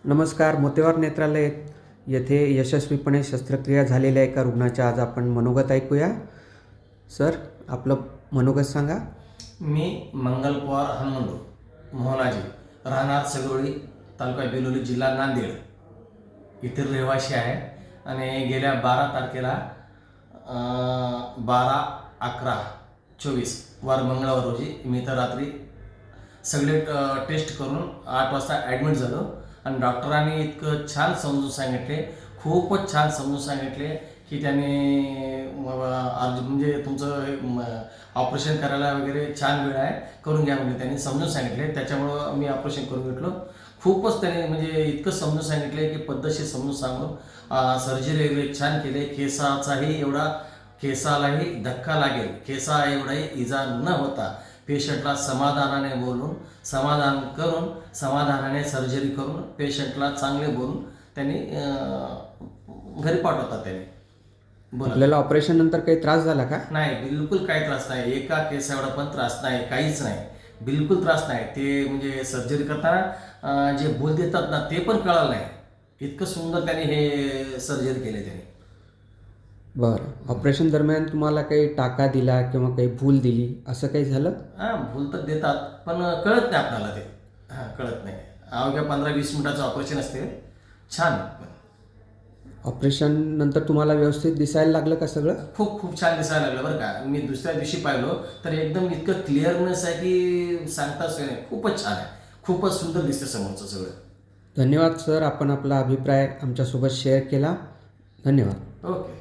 नमस्कार. मोतेवार नेत्रालय येथे यशस्वीपणे शस्त्रक्रिया झालेल्या एका रुग्णाचे आज आपण मनोगत ऐकूया. सर, आपलं मनोगत सांगा. मी मंगल पवार हनुमंतू मोहनाजी, राहणार सगरोळी, तालुका बेलोली, जिल्हा नांदेड येथील रहिवासी आहे. आणि गेल्या 12 तारखेला 12/11/24 वार मंगळवार रोजी मी तर रात्री सगळे टेस्ट करून 8 वाजता ॲडमिट झालो. आणि डॉक्टरांनी इतकं छान समजून सांगितले, खूपच छान समजून सांगितले की त्यांनी म्हणजे तुमचं ऑपरेशन करायला वगैरे छान वेळ आहे, करून घ्या म्हणजे त्यांनी समजून सांगितले. त्याच्यामुळं मी ऑपरेशन करून घेतलं. खूपच त्याने म्हणजे इतकं समजून सांगितले की पद्धतशीर समजून सांगून सर्जरी वगैरे छान केले. केसालाही धक्का लागेल, केसा एवढाही इजा न होता पेशंटला समाधानाने बोलून, समाधान करून, समाधानाने सर्जरी करून पेशंटला चांगले बोलून त्यांनी घरी पाठवतात. त्यांनी आपल्याला ऑपरेशन नंतर काही त्रास झाला का? नाही, बिलकुल काही त्रास नाही. एका केस एवढा पण त्रास नाही, काहीच नाही, बिलकुल त्रास नाही. ते म्हणजे सर्जरी करताना जे भूल देतात ना, ते पण कळलं नाही. इतकं सुंदर त्यांनी हे सर्जरी केली त्यांनी. बरं. ऑपरेशन दरम्यान तुम्हाला काही टाका दिला किंवा काही भूल दिली असं काही झालं? भूल तर देतात पण कळत नाही आपल्याला ते. कळत नाही. अवघ्या 15-20 मिनिटाचं ऑपरेशन असते. छान. ऑपरेशन नंतर तुम्हाला व्यवस्थित दिसायला लागलं का सगळं? खूप छान दिसायला लागलं बरं का. मी दुसऱ्या दिवशी पाहिलो तर एकदम इतकं क्लिअरनेस आहे की सांगताच नाही. खूपच छान आहे, खूपच सुंदर दिसतं समोरचं सगळं. धन्यवाद सर, आपण आपला अभिप्राय आमच्यासोबत शेअर केला. धन्यवाद. ओके.